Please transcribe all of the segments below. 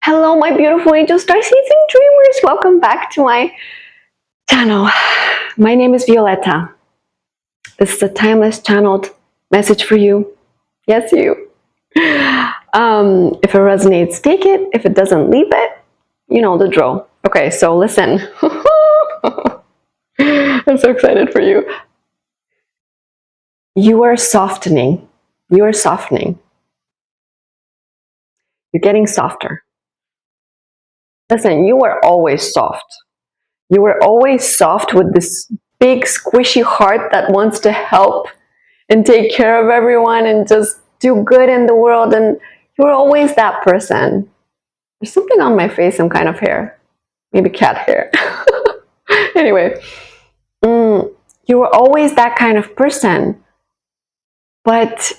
Hello, my beautiful angel starseeds and dreamers. Welcome back to my channel. My name is Violeta. This is a timeless channeled message for you. Yes, you. If it resonates, take it. If it doesn't, leave it. You know the drill. Okay, so listen. I'm so excited for you. You are softening. You are softening. You're getting softer. Listen, you were always soft. You were always soft with this big squishy heart that wants to help and take care of everyone and just do good in the world, and you were always that person. There's something on my face, some kind of hair. Maybe cat hair. Anyway, you were always that kind of person. But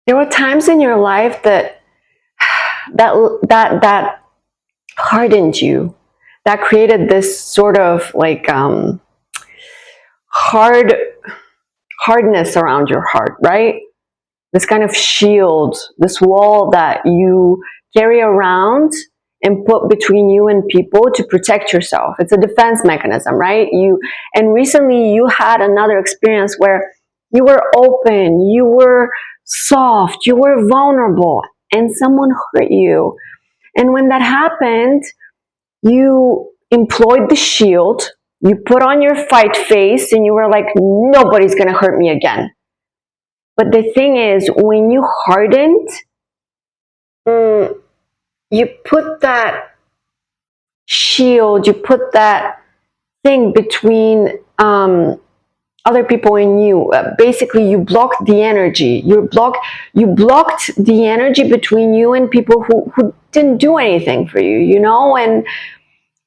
there were times in your life that hardened you, that created this sort of like hardness around your heart, right? This kind of shield, this wall that you carry around and put between you and people to protect yourself. It's a defense mechanism, right? And recently you had another experience where you were open, you were soft, you were vulnerable, and someone hurt you. And when that happened, you employed the shield, you put on your fight face, and you were like, nobody's gonna hurt me again. But the thing is, when you hardened, you put that shield, you put that thing between other people and you. Basically, you blocked the energy. You blocked the energy between you and people who didn't do anything for you, you know? And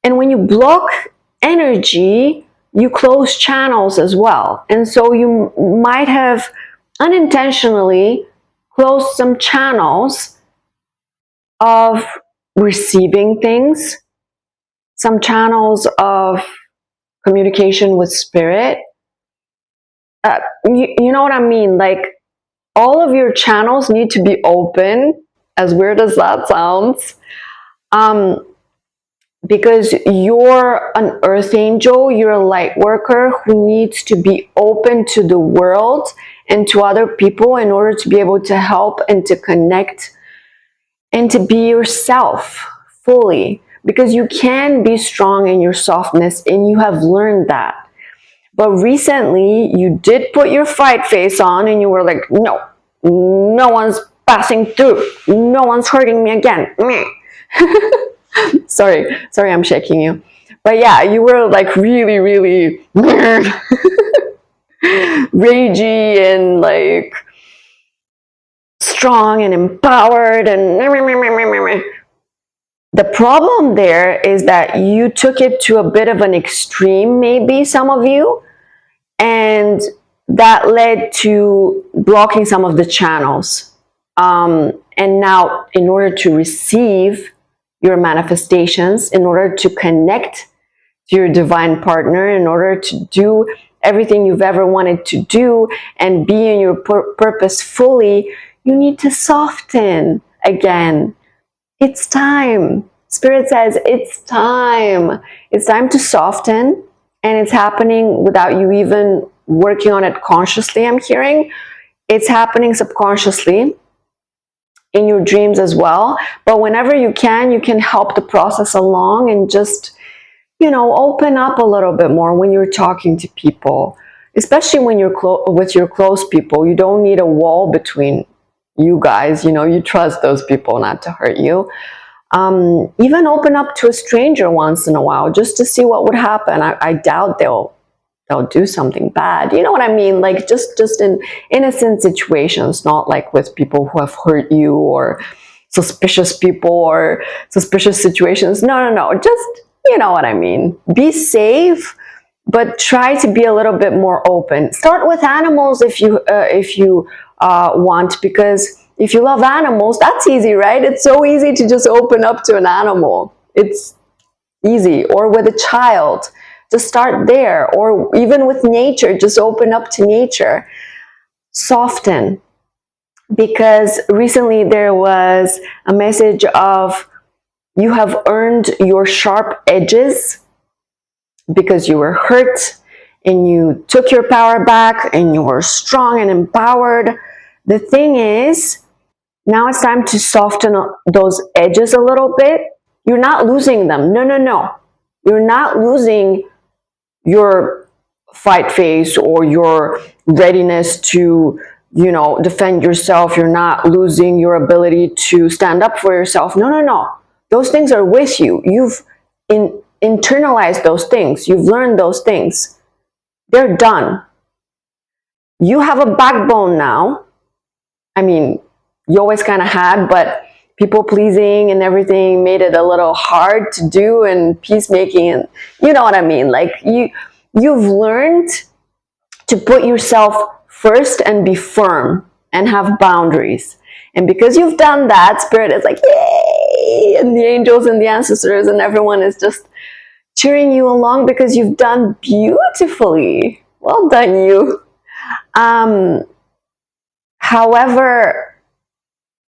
when you block energy, you close channels as well. And so you might have unintentionally closed some channels of receiving things, some channels of communication with spirit. You know what I mean? Like, all of your channels need to be open, as weird as that sounds. Because you're an earth angel, you're a light worker who needs to be open to the world and to other people in order to be able to help and to connect and to be yourself fully. Because you can be strong in your softness, and you have learned that. But recently you did put your fight face on, and you were like, no one's passing through, no one's hurting me again. Sorry, I'm shaking you. But yeah, you were like really ragey and like strong and empowered, and the problem there is that you took it to a bit of an extreme, maybe some of you, and that led to blocking some of the channels. And now, in order to receive your manifestations, in order to connect to your divine partner, in order to do everything you've ever wanted to do and be in your purpose fully, you need to soften again. It's time. Spirit says it's time. It's time to soften, and it's happening without you even working on it consciously, I'm hearing. It's happening subconsciously in your dreams as well. But whenever you can help the process along and just, you know, open up a little bit more when you're talking to people, especially when you're with your close people. You don't need a wall between you guys. You know, you trust those people not to hurt you. Even open up to a stranger once in a while just to see what would happen. I doubt they'll do something bad. You know what I mean? Like just in innocent situations, not like with people who have hurt you or suspicious people or suspicious situations. No. Just, you know what I mean? Be safe, but try to be a little bit more open. Start with animals if you want, because if you love animals, that's easy, right? It's so easy to just open up to an animal. It's easy. Or with a child, just start there. Or even with nature, just open up to nature. Soften. Because recently there was a message of You have earned your sharp edges because you were hurt and you took your power back and you were strong and empowered. The thing is, now it's time to soften those edges a little bit. You're not losing them. No, no, no. You're not losing your fight face or your readiness to, defend yourself. You're not losing your ability to stand up for yourself. No, no, no. Those things are with you. You've internalized those things. You've learned those things. They're done. You have a backbone now. I mean, you always kind of had, but people pleasing and everything made it a little hard to do, and peacemaking, and you know what I mean. Like you've learned to put yourself first and be firm and have boundaries. And because you've done that, Spirit is like, yay! And the angels and the ancestors and everyone is just cheering you along because you've done beautifully. Well done, you. However,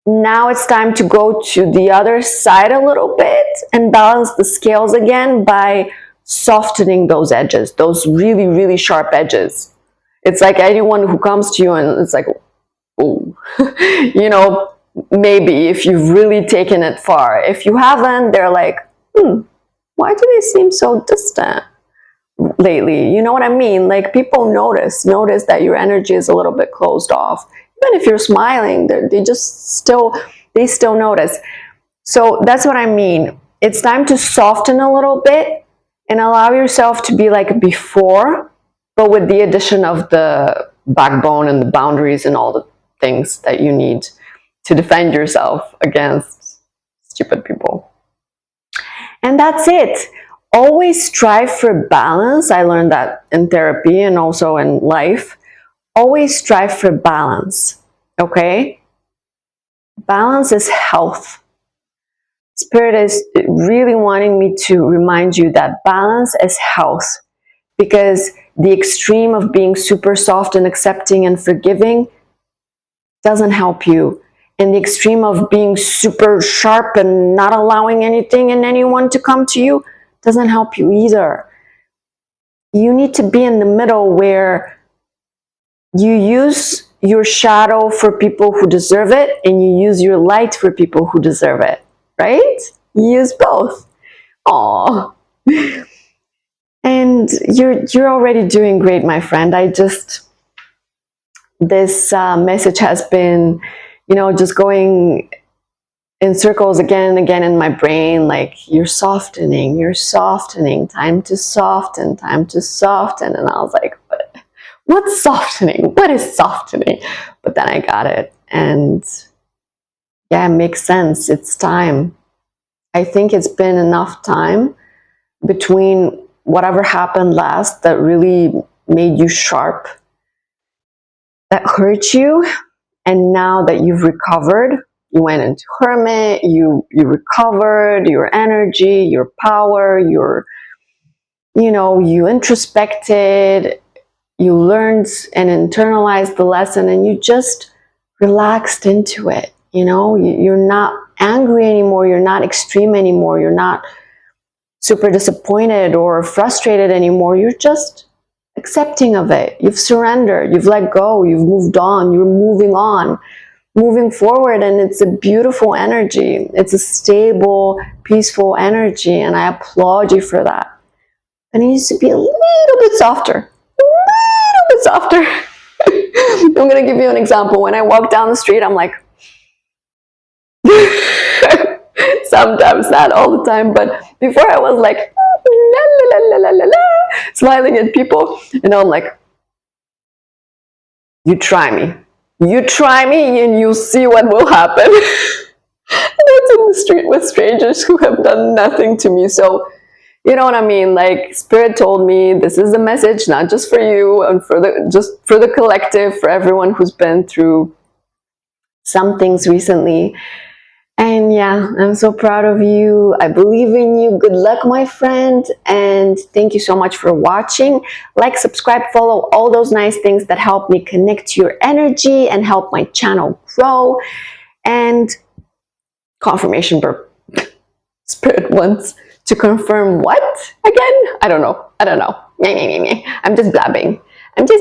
now it's time to go to the other side a little bit and balance the scales again by softening those edges, those really, really sharp edges. It's like anyone who comes to you and it's like, oh, maybe if you've really taken it far. If you haven't, they're like, why do they seem so distant lately? You know what I mean? Like, people notice that your energy is a little bit closed off. Even if you're smiling, they still notice. So that's what I mean. It's time to soften a little bit and allow yourself to be like before, but with the addition of the backbone and the boundaries and all the things that you need to defend yourself against stupid people. And that's it. Always strive for balance. I learned that in therapy and also in life. Always strive for balance, okay? Balance is health. Spirit is really wanting me to remind you that balance is health, because the extreme of being super soft and accepting and forgiving doesn't help you. And the extreme of being super sharp and not allowing anything and anyone to come to you doesn't help you either. You need to be in the middle where you use your shadow for people who deserve it and you use your light for people who deserve it, right? You use both. Aww. And you're already doing great, my friend. This message has been, just going in circles again and again in my brain, like, you're softening, time to soften. And I was like, what's softening? What is softening? But then I got it. And yeah, it makes sense. It's time. I think it's been enough time between whatever happened last that really made you sharp, that hurt you, and now that you've recovered, you went into hermit, you recovered your energy, your power, you introspected, you learned and internalized the lesson, and you just relaxed into it. You're not angry anymore, you're not extreme anymore, you're not super disappointed or frustrated anymore, you're just accepting of it. You've surrendered, you've let go, you've moved on, you're moving forward, and it's a beautiful energy. It's a stable, peaceful energy, and I applaud you for that. And it needs to be a little bit softer. I'm going to give you an example. When I walk down the street, I'm like, sometimes, not all the time, but before I was like, la, la, la, la, la, smiling at people, and I'm like, you try me, and you'll see what will happen. And that's in the street with strangers who have done nothing to me. So, you know what I mean? Like, Spirit told me this is a message, not just for you and just for the collective, for everyone who's been through some things recently. And yeah, I'm so proud of you. I believe in you. Good luck, my friend. And thank you so much for watching. Like, subscribe, follow, all those nice things that help me connect to your energy and help my channel grow. And confirmation burp. wants to confirm what again? I don't know. I'm just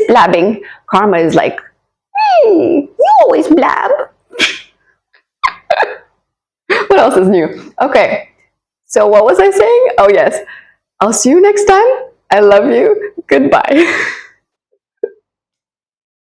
blabbing. Karma is like, hey, you always blab. What else is new? Okay, so what was I saying? Oh yes, I'll see you next time. I love you. Goodbye.